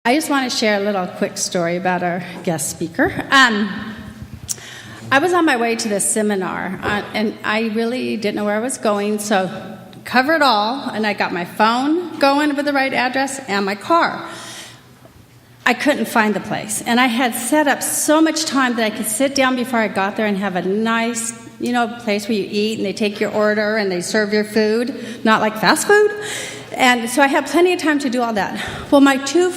I just want to share a little quick story about our guest speaker. I was on my way to this seminar, and I really didn't know where I was going, so cover it all, and I got my phone going with the right address and my car. I couldn't find the place, and I had set up so much time that I could sit down before I got there and have a nice, place where you eat, and they take your order, and they serve your food, not like fast food. And so I had plenty of time to do all that. Well, my two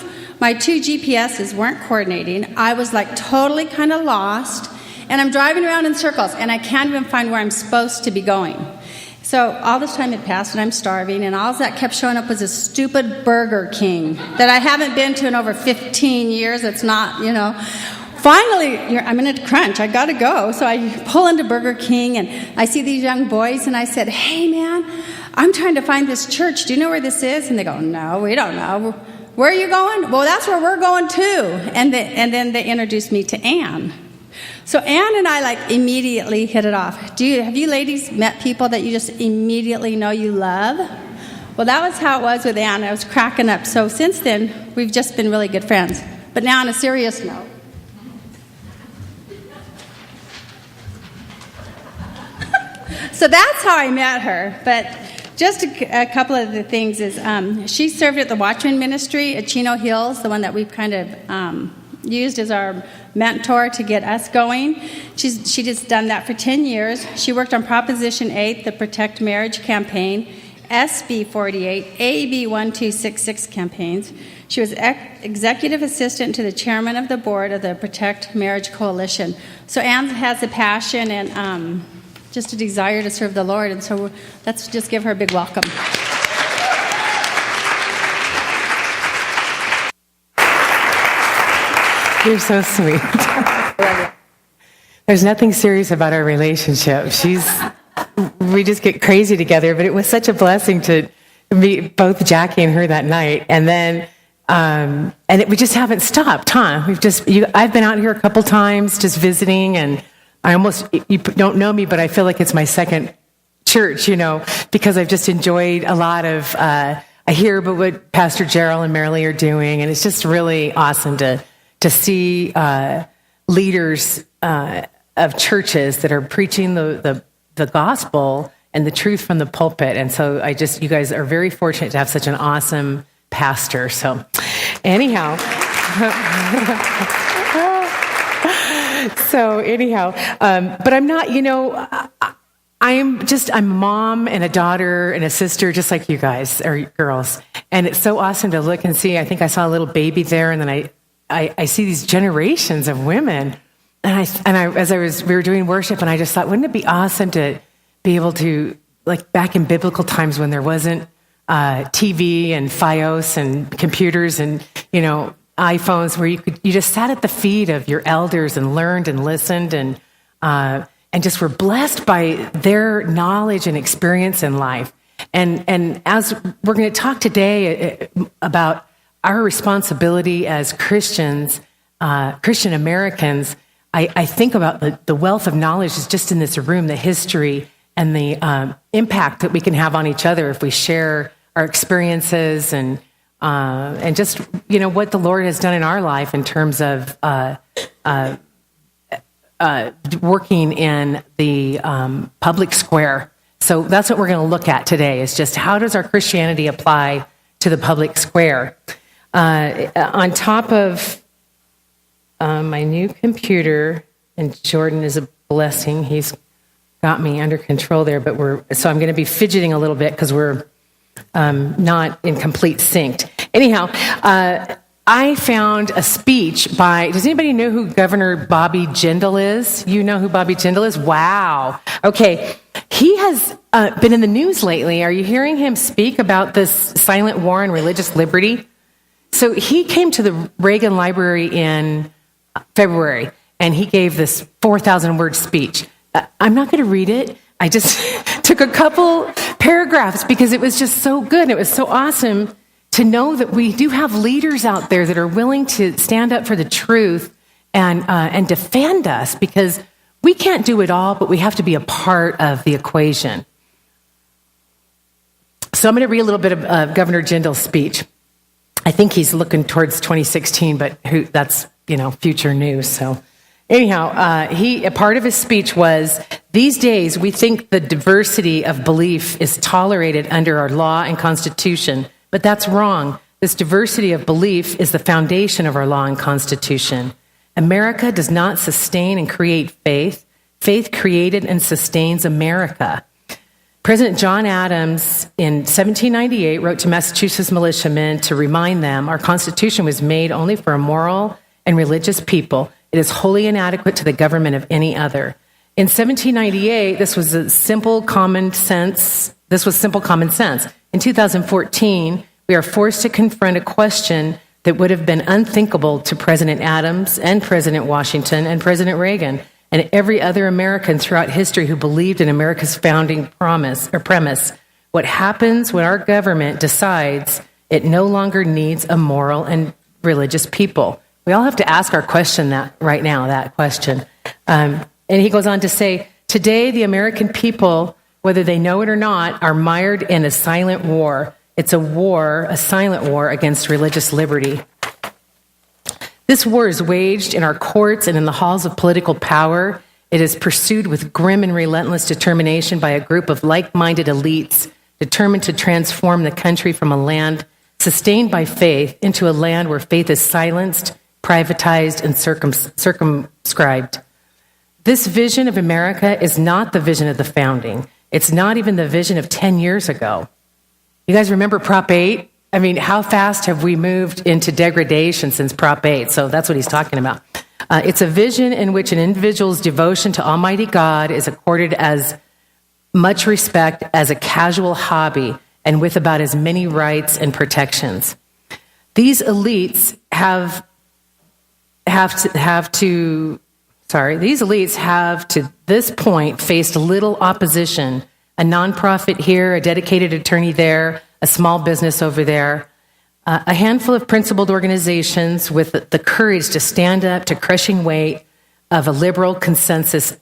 GPSs weren't coordinating. I was like totally kind of lost, and I'm driving around in circles, and I can't even find where I'm supposed to be going. So all this time had passed, and I'm starving, and all that kept showing up was a stupid Burger King that I haven't been to in over 15 years. It's not, Finally, I'm in a crunch. I got to go. So I pull into Burger King, and I see these young boys, and I said, "Hey, man, I'm trying to find this church. Do you know where this is?" And they go, "No, we don't know." "Where are you going?" "Well, that's where we're going too." And then they introduced me to Ann. So Ann and I immediately hit it off. Have you ladies met people that you just immediately know you love? Well, that was how it was with Ann. I was cracking up. So since then, we've just been really good friends. But now on a serious note. So that's how I met her. But just a couple of the things is she served at the Watchman Ministry at Chino Hills, the one that we've kind of used as our mentor to get us going. She just done that for 10 years. She worked on Proposition 8, the Protect Marriage campaign, SB 48, AB 1266 campaigns. She was executive assistant to the chairman of the board of the Protect Marriage Coalition. So Ann has a passion and just a desire to serve the Lord, and so let's just give her a big welcome. You're so sweet. There's nothing serious about our relationship. We just get crazy together, but it was such a blessing to meet both Jackie and her that night. And then, we just haven't stopped, huh? I've been out here a couple times just visiting, and you don't know me, but I feel like it's my second church, because I've just enjoyed a lot of, I hear about what Pastor Gerald and Marilee are doing, and it's just really awesome to see leaders of churches that are preaching the gospel and the truth from the pulpit. And so you guys are very fortunate to have such an awesome pastor. So anyhow, but I'm not, I'm a mom and a daughter and a sister, just like you guys or girls. And it's so awesome to look and see. I think I saw a little baby there, and then I see these generations of women, and we were doing worship, and I just thought, wouldn't it be awesome to be able to, back in biblical times when there wasn't TV and Fios and computers and iPhones, where you just sat at the feet of your elders and learned and listened and just were blessed by their knowledge and experience in life. And as we're going to talk today about our responsibility as Christians, Christian Americans, I think about the wealth of knowledge is just in this room, the history and the impact that we can have on each other if we share our experiences and just, what the Lord has done in our life in terms of working in the public square. So that's what we're going to look at today, is just how does our Christianity apply to the public square? On top of my new computer, and Jordan is a blessing. He's got me under control there, so I'm going to be fidgeting a little bit because we're not in complete sync. Anyhow, I found a speech does anybody know who Governor Bobby Jindal is? You know who Bobby Jindal is? Wow. Okay. He has been in the news lately. Are you hearing him speak about this silent war on religious liberty? So he came to the Reagan Library in February, and he gave this 4,000-word speech. I'm not going to read it. I just took a couple paragraphs because it was just so good. It was so awesome to know that we do have leaders out there that are willing to stand up for the truth and defend us, because we can't do it all, but we have to be a part of the equation. So I'm going to read a little bit of Governor Jindal's speech. I think he's looking towards 2016, but that's, future news. So anyhow, a part of his speech was, these days we think the diversity of belief is tolerated under our law and constitution, but that's wrong. This diversity of belief is the foundation of our law and constitution. America does not sustain and create faith. Faith created and sustains America. President John Adams in 1798 wrote to Massachusetts militiamen to remind them our Constitution was made only for a moral and religious people. It is wholly inadequate to the government of any other. In 1798, this was simple common sense. In 2014, we are forced to confront a question that would have been unthinkable to President Adams and President Washington and President Reagan and every other American throughout history who believed in America's founding premise. What happens when our government decides it no longer needs a moral and religious people? We all have to ask our question that question. And he goes on to say, today the American people, whether they know it or not, are mired in a silent war. It's a silent war against religious liberty. This war is waged in our courts and in the halls of political power. It is pursued with grim and relentless determination by a group of like-minded elites determined to transform the country from a land sustained by faith into a land where faith is silenced, privatized, and circumscribed. This vision of America is not the vision of the founding. It's not even the vision of 10 years ago. You guys remember Prop 8? I mean, how fast have we moved into degradation since Prop 8? So that's what he's talking about. It's a vision in which an individual's devotion to Almighty God is accorded as much respect as a casual hobby and with about as many rights and protections. These elites have to this point faced little opposition. A nonprofit here, a dedicated attorney there, a small business over there, a handful of principled organizations with the courage to stand up to crushing weight of a liberal consensus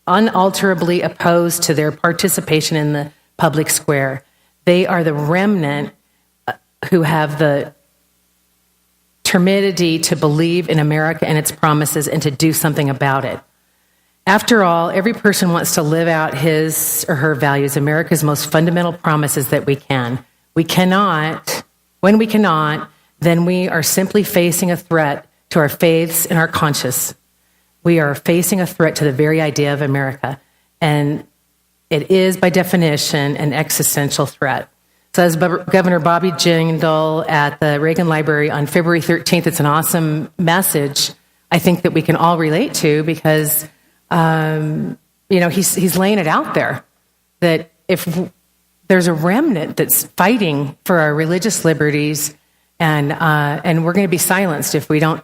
unalterably opposed to their participation in the public square. They are the remnant who have the timidity to believe in America and its promises and to do something about it. After all, every person wants to live out his or her values, America's most fundamental promises that we can. When we cannot, then we are simply facing a threat to our faiths and our conscience. We are facing a threat to the very idea of America, and it is, by definition, an existential threat. So as Governor Bobby Jindal at the Reagan Library on February 13th, it's an awesome message I think that we can all relate to because he's laying it out there that if there's a remnant that's fighting for our religious liberties, and we're going to be silenced if we don't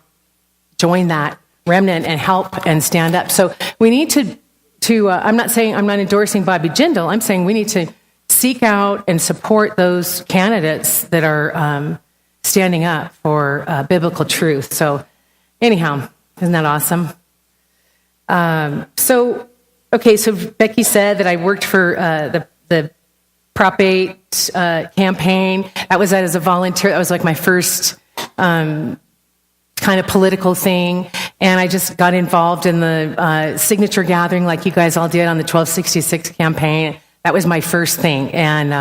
join that remnant and help and stand up. So we need to. I'm not endorsing Bobby Jindal. I'm saying we need to seek out and support those candidates that are standing up for biblical truth. So anyhow, isn't that awesome? So Becky said that I worked for the Prop 8 campaign. That was as a volunteer. That was like my first kind of political thing. And I just got involved in the signature gathering like you guys all did on the 1266 campaign. That was my first thing. And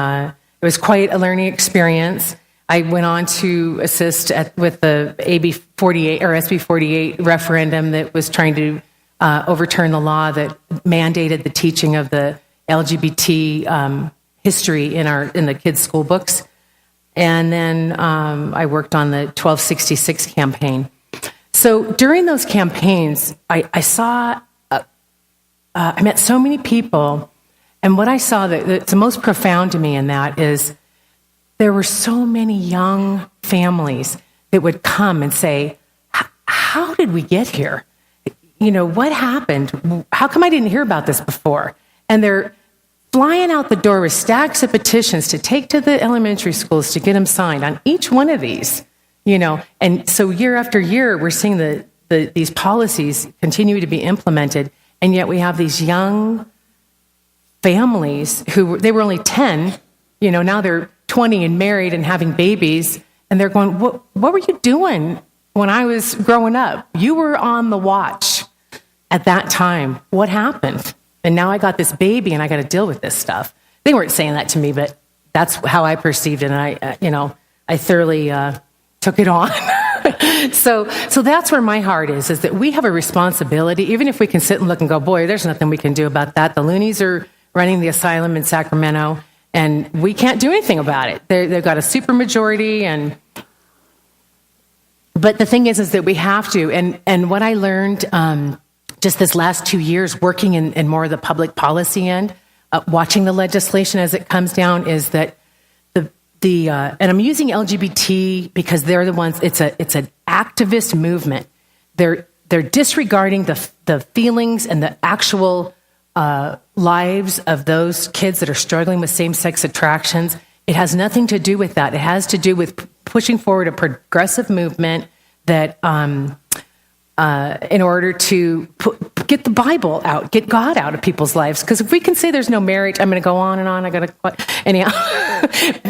it was quite a learning experience. I went on to assist with the AB 48 or SB 48 referendum that was trying to overturn the law that mandated the teaching of the LGBT history in the kids' school books. And then I worked on the 1266 campaign. So during those campaigns, I met so many people, and what I saw that's the most profound to me in that is there were so many young families that would come and say, how did we get here? What happened? How come I didn't hear about this before? And they're flying out the door with stacks of petitions to take to the elementary schools to get them signed on each one of these, And so year after year, we're seeing these policies continue to be implemented, and yet we have these young families they were only 10, now they're 20 and married and having babies, and they're going, what were you doing when I was growing up? You were on the watch at that time. What happened? And now I got this baby and I got to deal with this stuff. They weren't saying that to me, but that's how I perceived it. And I thoroughly took it on. So that's where my heart is that we have a responsibility, even if we can sit and look and go, boy, there's nothing we can do about that. The Loonies are running the asylum in Sacramento, and we can't do anything about it. They've got a supermajority, but the thing is that we have to. And what I learned just this last 2 years working in more of the public policy end, watching the legislation as it comes down, is that and I'm using LGBT because they're the ones. It's an activist movement. They're disregarding the feelings and the actual lives of those kids that are struggling with same-sex attractions. It has nothing to do with that. It has to do with pushing forward a progressive movement that, in order to get the Bible out, get God out of people's lives. Because if we can say there's no marriage, I'm going to go on and on. Anyhow.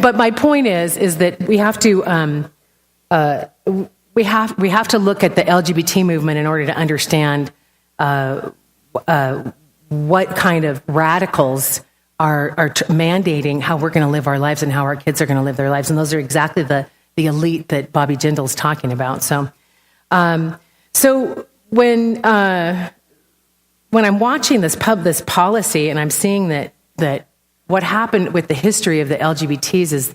But my point is that we have to we have to look at the LGBT movement in order to understand what kind of radicals are mandating how we're going to live our lives and how our kids are going to live their lives. And those are exactly the elite that Bobby Jindal's talking about. So when I'm watching this policy and I'm seeing that what happened with the history of the LGBTs is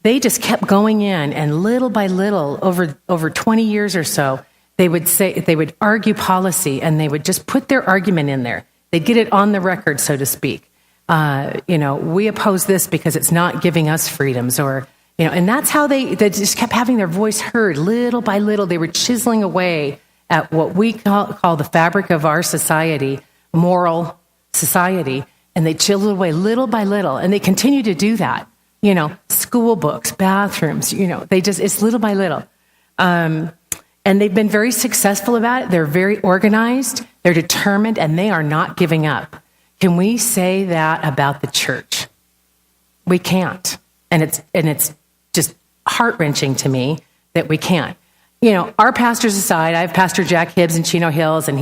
they just kept going in, and little by little, over 20 years or so, they would argue policy, and they would just put their argument in there. They'd get it on the record, so to speak. We oppose this because it's not giving us freedoms, and that's how they just kept having their voice heard. Little by little, they were chiseling away at what we call the fabric of our society, moral society, and they chiseled away little by little, and they continue to do that. School books, bathrooms, it's little by little. And they've been very successful about it. They're very organized, they're determined, and they are not giving up. Can we say that about the church? We can't. And it's just heart-wrenching to me that we can't. Our pastors aside, I have Pastor Jack Hibbs in Chino Hills, and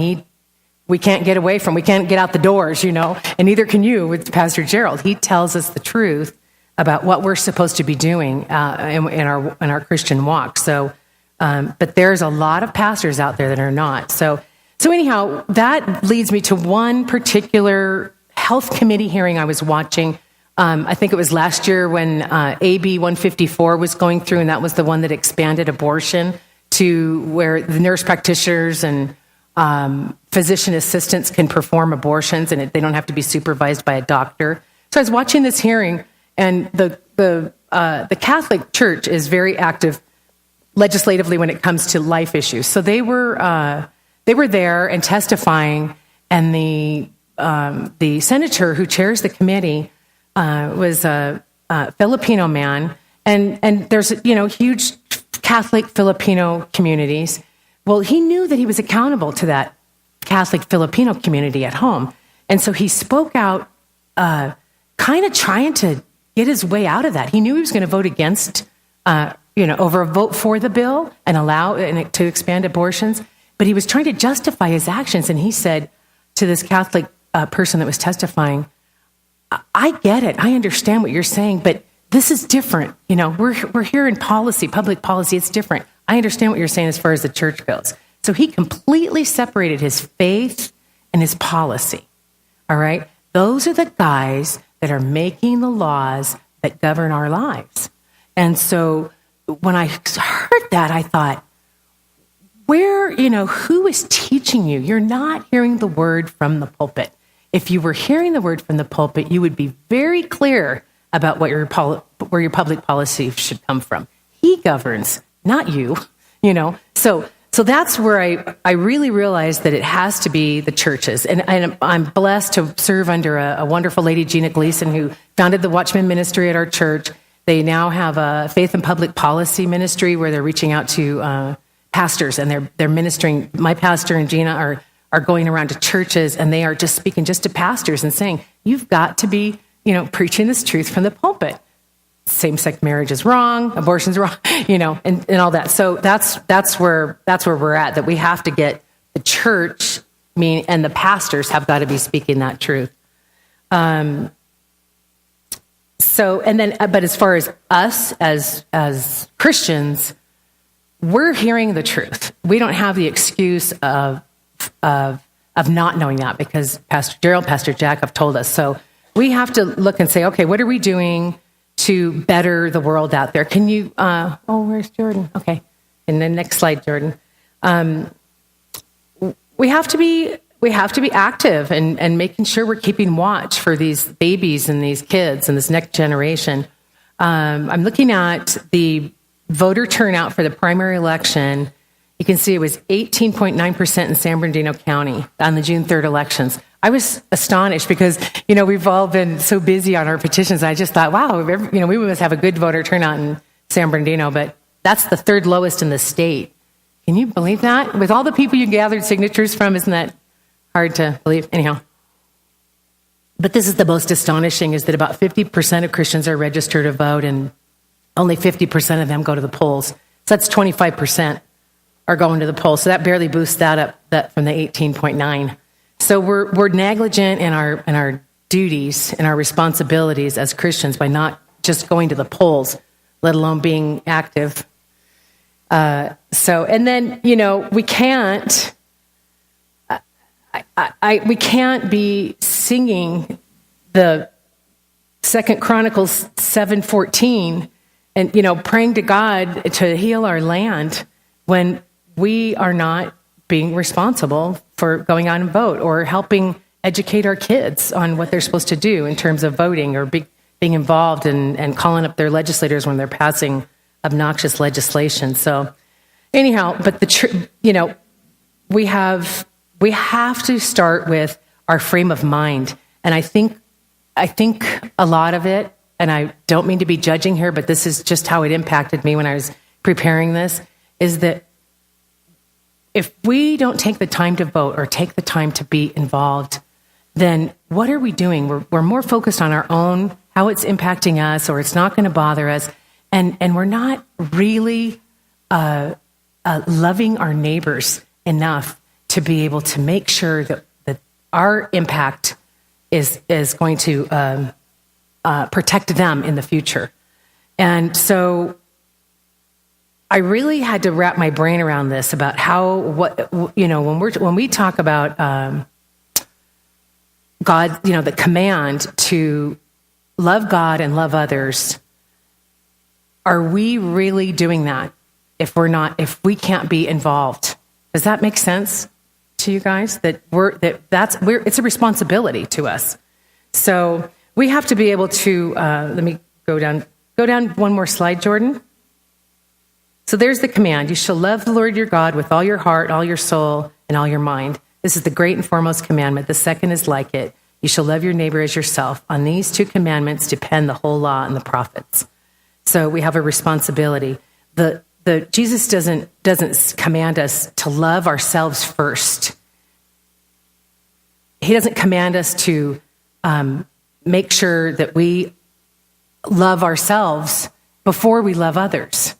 we can't get out the doors, and neither can you with Pastor Gerald. He tells us the truth about what we're supposed to be doing in our Christian walk. So, but there's a lot of pastors out there that are not. So anyhow, that leads me to one particular health committee hearing I was watching. I think it was last year when AB 154 was going through, and that was the one that expanded abortion to where the nurse practitioners and physician assistants can perform abortions, and they don't have to be supervised by a doctor. So I was watching this hearing, and the Catholic Church is very active legislatively when it comes to life issues. So they were there and testifying, and the senator who chairs the committee was a Filipino man, and there's huge Catholic Filipino communities. Well, he knew that he was accountable to that Catholic Filipino community at home. And so he spoke out, kind of trying to get his way out of that. He knew he was going to vote against, over a vote for the bill and allow it to expand abortions. But he was trying to justify his actions. And he said to this Catholic person that was testifying, I get it. I understand what you're saying, but this is different. We're here in policy, public policy. It's different. I understand what you're saying as far as the church goes. So he completely separated his faith and his policy. All right? Those are the guys that are making the laws that govern our lives. And so when I heard that, I thought, who is teaching you? You're not hearing the word from the pulpit. If you were hearing the word from the pulpit, you would be very clear about where your public policy should come from. He governs, not you, So that's where I really realized that it has to be the churches. And I'm blessed to serve under a wonderful lady, Gina Gleason, who founded the Watchman Ministry at our church. They now have a faith and public policy ministry where they're reaching out to pastors, and they're ministering. My pastor and Gina are going around to churches, and they are just speaking just to pastors and saying, you've got to be, preaching this truth from the pulpit. same-sex marriage is wrong, abortion's wrong, and all that. So that's where we're at, that we have to get the church, and the pastors have got to be speaking that truth. But as far as us as Christians, we're hearing the truth. We don't have the excuse of not knowing that, because Pastor Gerald, Pastor Jack have told us. So we have to look and say, okay, what are we doing to better the world out there? Can you, where's Jordan? Okay. And then next slide, Jordan. We have to be active and making sure we're keeping watch for these babies and these kids and this next generation. I'm looking at the voter turnout for the primary election. You can see it was 18.9% in San Bernardino County on the June 3rd elections. I was astonished because, we've all been so busy on our petitions. I just thought, wow, we must have a good voter turnout in San Bernardino, but that's the third lowest in the state. Can you believe that? With all the people you gathered signatures from, isn't that hard to believe? Anyhow. But this is the most astonishing, is that about 50% of Christians are registered to vote, and only 50% of them go to the polls. So that's 25% are going to the polls. So that barely boosts that up from the 18.9. So we're negligent in our duties and our responsibilities as Christians by not just going to the polls, let alone being active. We can't. We can't be singing the 2 Chronicles 7:14 and praying to God to heal our land when we are not being responsible for going out and vote, or helping educate our kids on what they're supposed to do in terms of voting, or being involved and calling up their legislators when they're passing obnoxious legislation. So anyhow, but we have to start with our frame of mind. And I think a lot of it, and I don't mean to be judging here, but this is just how it impacted me when I was preparing this, is that if we don't take the time to vote or take the time to be involved, then what are we doing? We're more focused on our own, how it's impacting us, or it's not going to bother us. And we're not really loving our neighbors enough to be able to make sure that our impact is going to protect them in the future. And so I really had to wrap my brain around this, about when we talk about God, the command to love God and love others. Are we really doing that if we can't be involved? Does that make sense to you guys? It's a responsibility to us. So we have to be able to, let me go down one more slide, Jordan. So there's the command. You shall love the Lord your God with all your heart, all your soul, and all your mind. This is the great and foremost commandment. The second is like it. You shall love your neighbor as yourself. On these two commandments depend the whole law and the prophets. So we have a responsibility. Jesus doesn't command us to love ourselves first. He doesn't command us to make sure that we love ourselves before we love others.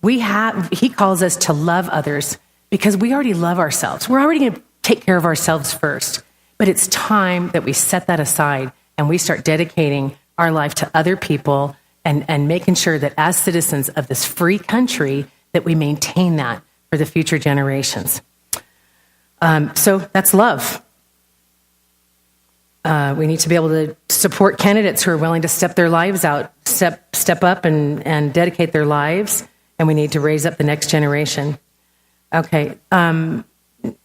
He calls us to love others because we already love ourselves. We're already going to take care of ourselves first. But it's time that we set that aside and we start dedicating our life to other people and making sure that as citizens of this free country, that we maintain that for the future generations. So that's love. We need to be able to support candidates who are willing to step their lives out, step up and dedicate their lives. And we need to raise up the next generation. Okay,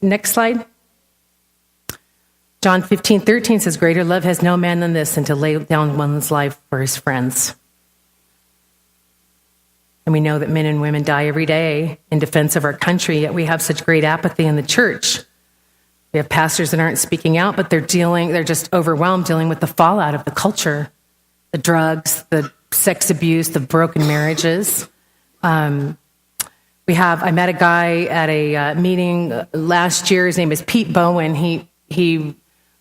next slide. John 15:13 says, greater love has no man than this, than to lay down one's life for his friends. And we know that men and women die every day in defense of our country, yet we have such great apathy in the church. We have pastors that aren't speaking out, but they're just overwhelmed dealing with the fallout of the culture, the drugs, the sex abuse, the broken marriages. I met a guy at a meeting last year. His name is Pete Bowen. He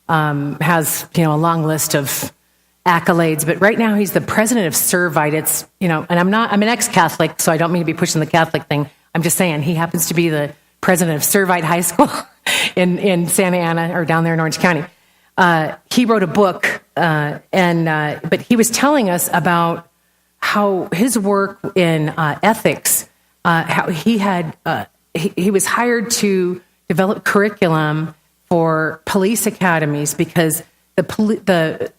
has a long list of accolades, but right now he's the president of Servite. It's, and I'm an ex-Catholic, so I don't mean to be pushing the Catholic thing. I'm just saying he happens to be the president of Servite High School in Santa Ana, or down there in Orange County. He wrote a book, but he was telling us about how his work in ethics, how he was hired to develop curriculum for police academies, because the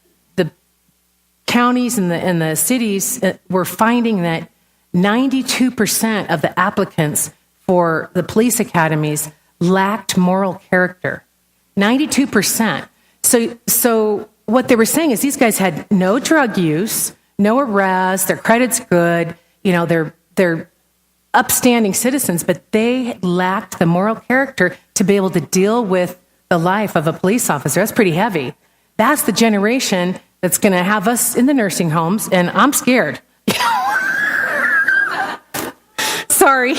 counties and the cities were finding that 92% of the applicants for the police academies lacked moral character. 92%. So what they were saying is these guys had no drug use, no arrests, their credit's good, they're upstanding citizens, but they lacked the moral character to be able to deal with the life of a police officer. That's pretty heavy. That's the generation that's going to have us in the nursing homes, and I'm scared. Sorry.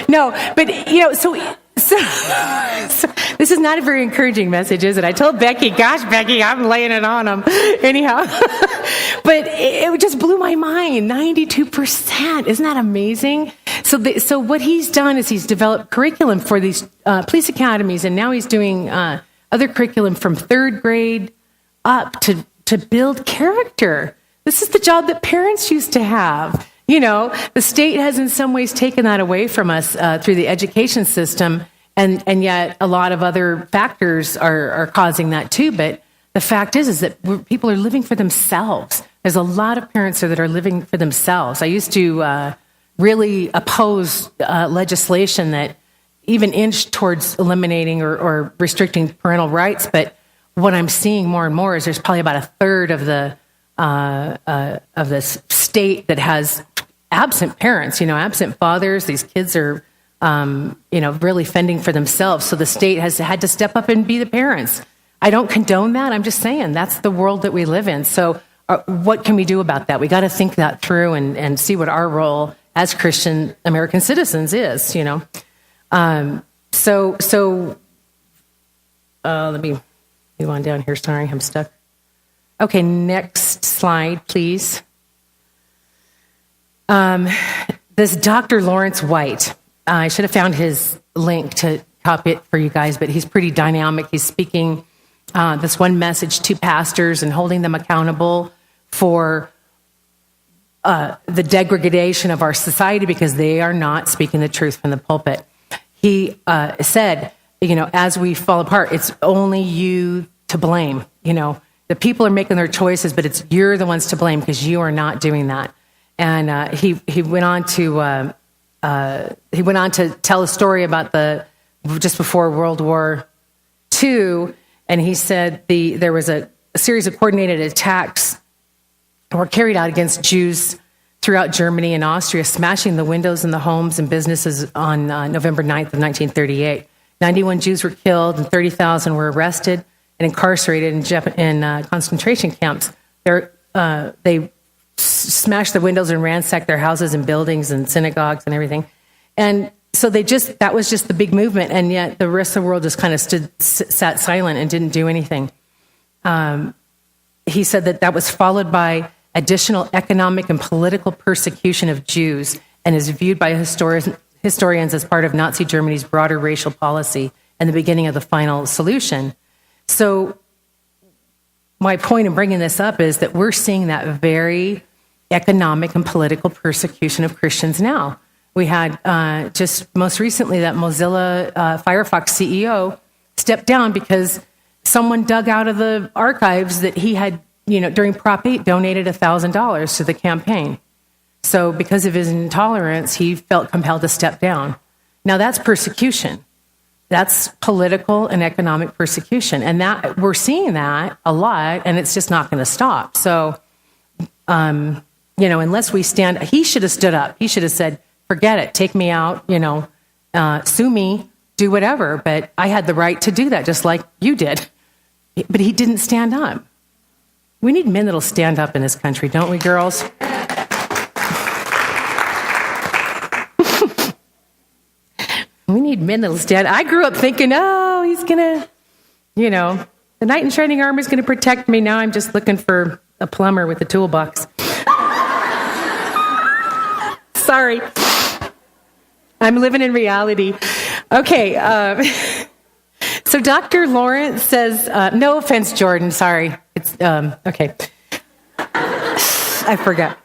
No, but, so this is not a very encouraging message, is it? I told Becky, gosh, Becky, I'm laying it on them. Anyhow, but it just blew my mind. 92%. Isn't that amazing? So what he's done is he's developed curriculum for these police academies, and now he's doing other curriculum from third grade up to build character. This is the job that parents used to have. The state has in some ways taken that away from us through the education system, and yet a lot of other factors are causing that too. But the fact is that people are living for themselves. There's a lot of parents that are living for themselves. I used to really oppose legislation that even inched towards eliminating or restricting parental rights. But what I'm seeing more and more is there's probably about a third of the state that has absent parents, absent fathers. These kids are, really fending for themselves. So the state has had to step up and be the parents. I don't condone that. I'm just saying that's the world that we live in. So what can we do about that? We got to think that through and see what our role as Christian American citizens is, So let me move on down here. Sorry, I'm stuck. Okay, next slide, please. This Dr. Lawrence White, I should have found his link to copy it for you guys, but he's pretty dynamic. He's speaking this one message to pastors and holding them accountable for the degradation of our society because they are not speaking the truth from the pulpit. He said, as we fall apart, it's only you to blame. The people are making their choices, but you're the ones to blame because you are not doing that. And he went on to tell a story about just before World War II, and he said there was a series of coordinated attacks were carried out against Jews throughout Germany and Austria, smashing the windows in the homes and businesses on November 9th of 1938. 91 Jews were killed and 30,000 were arrested and incarcerated in concentration camps. They smashed the windows and ransacked their houses and buildings and synagogues and everything. And so that was just the big movement, and yet the rest of the world just kind of sat silent and didn't do anything. He said that was followed by additional economic and political persecution of Jews and is viewed by historians as part of Nazi Germany's broader racial policy and the beginning of the final solution. So my point in bringing this up is that we're seeing that very economic and political persecution of Christians now. We had just most recently that Mozilla Firefox CEO stepped down because someone dug out of the archives that he had, during Prop 8, donated $1,000 to the campaign. So because of his intolerance, he felt compelled to step down. Now that's persecution. That's political and economic persecution. And that we're seeing that a lot, and it's just not going to stop. So, unless we stand, he should have stood up. He should have said, forget it, take me out, sue me, do whatever. But I had the right to do that, just like you did. But he didn't stand up. We need men that'll stand up in this country, don't we, girls? We need men that'll stand. I grew up thinking, he's going to, the knight in shining armor is going to protect me. Now I'm just looking for a plumber with a toolbox. Sorry. I'm living in reality. Okay. So Dr. Lawrence says, no offense, Jordan. Sorry. It's okay. I forgot.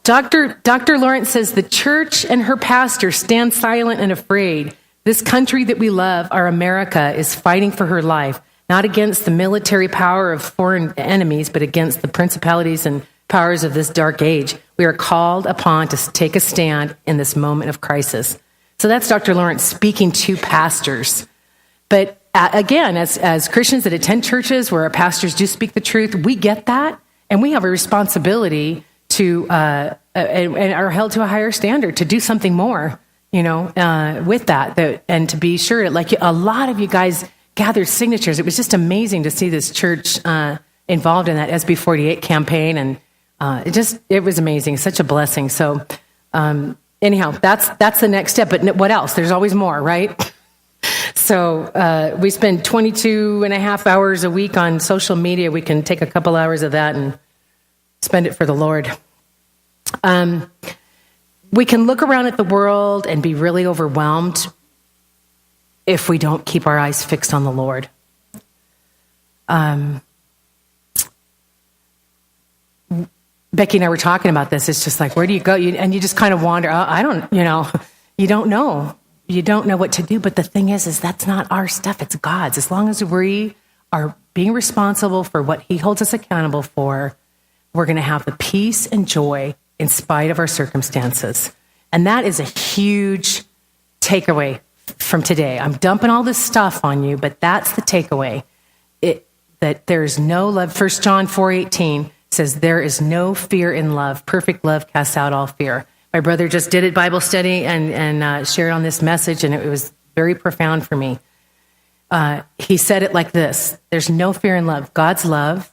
Dr. Lawrence says the church and her pastor stand silent and afraid. This country that we love, our America, is fighting for her life, not against the military power of foreign enemies, but against the principalities and powers of this dark age. We are called upon to take a stand in this moment of crisis. So that's Dr. Lawrence speaking to pastors. But again, as Christians that attend churches where our pastors do speak the truth, we get that, and we have a responsibility to and are held to a higher standard to do something more, with that, and to be sure that, like, a lot of you guys gathered signatures. It was just amazing to see this church involved in that SB 48 campaign, and it was amazing, such a blessing. So anyhow, that's the next step. But what else? There's always more, right? So we spend 22 and a half hours a week on social media. We can take a couple hours of that and spend it for the Lord. We can look around at the world and be really overwhelmed if we don't keep our eyes fixed on the Lord. Becky and I were talking about this. It's just like, where do you go? And you just kind of wander. I don't, you don't know. You don't know what to do. But the thing is that's not our stuff. It's God's. As long as we are being responsible for what he holds us accountable for, we're going to have the peace and joy in spite of our circumstances. And that is a huge takeaway from today. I'm dumping all this stuff on you, but that's the takeaway. That there is no love. 1 John 4:18 says there is no fear in love. Perfect love casts out all fear. My brother just did a Bible study and shared on this message, and it was very profound for me. He said it like this: there's no fear in love. God's love.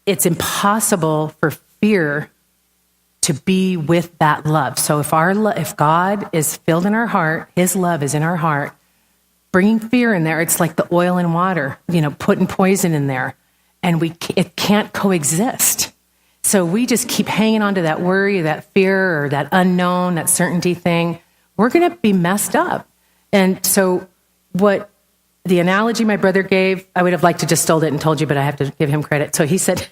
It's impossible for fear to be with that love. So if God is filled in our heart, his love is in our heart, bringing fear in there, it's like the oil and water, putting poison in there, and it can't coexist. So we just keep hanging on to that worry, that fear, or that unknown, that certainty thing. We're going to be messed up. And so what the analogy my brother gave, I would have liked to just stole it and told you, but I have to give him credit. So he said,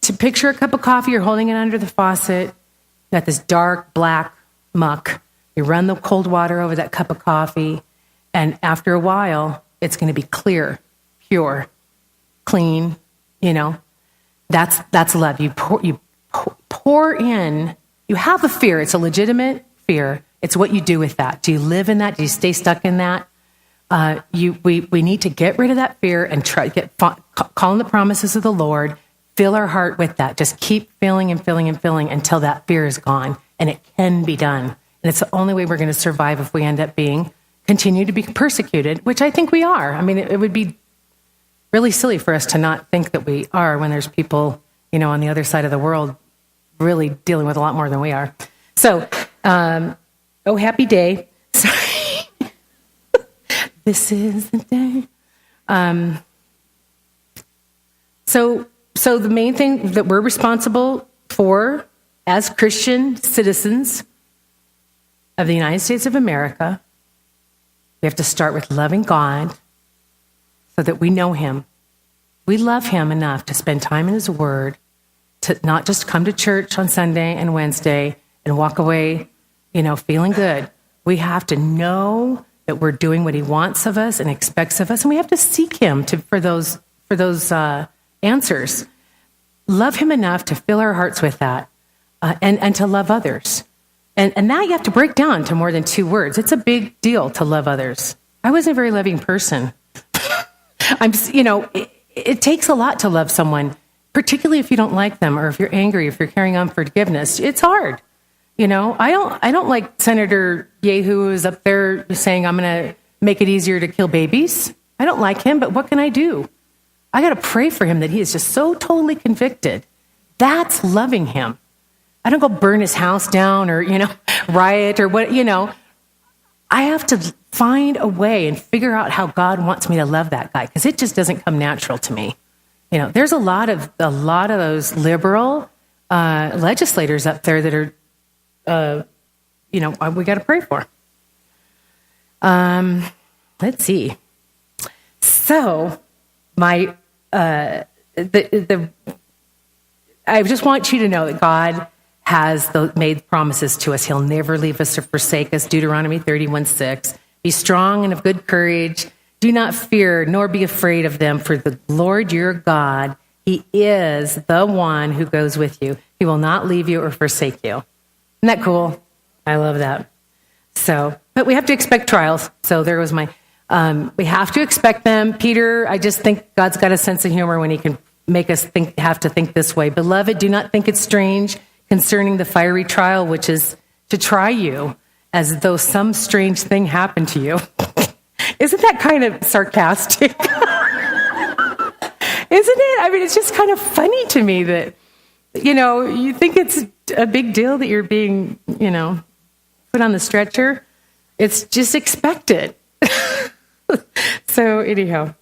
to picture a cup of coffee, you're holding it under the faucet, you got this dark black muck. You run the cold water over that cup of coffee, and after a while, it's going to be clear, pure, clean, That's love. You pour in, you have a fear. It's a legitimate fear. It's what you do with that. Do you live in that? Do you stay stuck in that? We need to get rid of that fear and call on the promises of the Lord. Fill our heart with that. Just keep filling and filling and filling until that fear is gone, and it can be done. And it's the only way we're going to survive if we end up continue to be persecuted, which I think we are. I mean, it would be really silly for us to not think that we are when there's people, on the other side of the world really dealing with a lot more than we are. So, happy day. Sorry. This is the day. So the main thing that we're responsible for as Christian citizens of the United States of America, we have to start with loving God so that we know him. We love him enough to spend time in his word, to not just come to church on Sunday and Wednesday and walk away, feeling good. We have to know that we're doing what he wants of us and expects of us, and we have to seek him for those answers. Love him enough to fill our hearts with that, and to love others. And now you have to break down to more than 2 words. It's a big deal to love others. I wasn't a very loving person. It takes a lot to love someone, particularly if you don't like them or if you're angry, if you're carrying on forgiveness. It's hard. I don't like Senator Yehu who's up there saying, I'm going to make it easier to kill babies. I don't like him, but what can I do? I got to pray for him that he is just so totally convicted. That's loving him. I don't go burn his house down or, riot or what, I have to find a way and figure out how God wants me to love that guy, because it just doesn't come natural to me. There's a lot of those liberal legislators up there that are, we got to pray for. Let's see. So, I just want you to know that God has made promises to us. He'll never leave us or forsake us. Deuteronomy 31:6. Be strong and of good courage. Do not fear, nor be afraid of them, for the Lord your God, He is the one who goes with you. He will not leave you or forsake you. Isn't that cool? I love that. So, but we have to expect trials. So there was my, we have to expect them. Peter, I just think God's got a sense of humor when He can make us have to think this way. Beloved, do not think it strange concerning the fiery trial, which is to try you as though some strange thing happened to you. Isn't that kind of sarcastic? Isn't it? I mean, it's just kind of funny to me that, you think it's a big deal that you're being, put on the stretcher. It's just expected. So anyhow.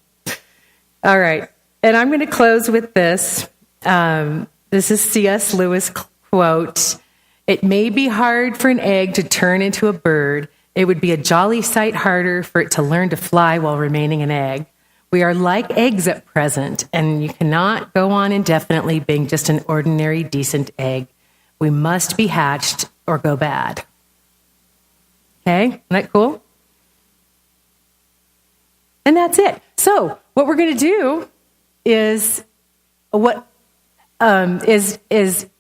All right. And I'm going to close with this. This is C.S. Lewis quote. It may be hard for an egg to turn into a bird. It would be a jolly sight harder for it to learn to fly while remaining an egg. We are like eggs at present, and you cannot go on indefinitely being just an ordinary, decent egg. We must be hatched or go bad. Okay? Isn't that cool? And that's it. So what we're going to do is is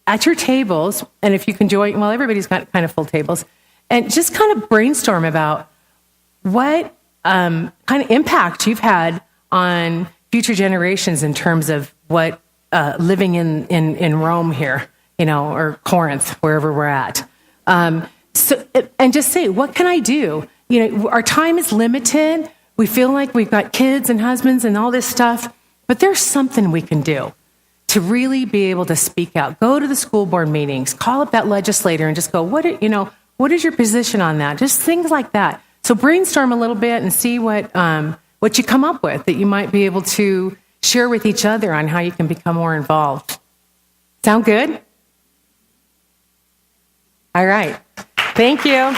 at your tables, and if you can join, well, everybody's got kind of full tables, and just kind of brainstorm about what kind of impact you've had on future generations in terms of what living in Rome here, or Corinth, wherever we're at. So, and just say, what can I do? Our time is limited. We feel like we've got kids and husbands and all this stuff, but there's something we can do to really be able to speak out. Go to the school board meetings, call up that legislator and just go, what is your position on that? Just things like that. So brainstorm a little bit and see what you come up with that you might be able to share with each other on how you can become more involved. Sound good? All right. Thank you.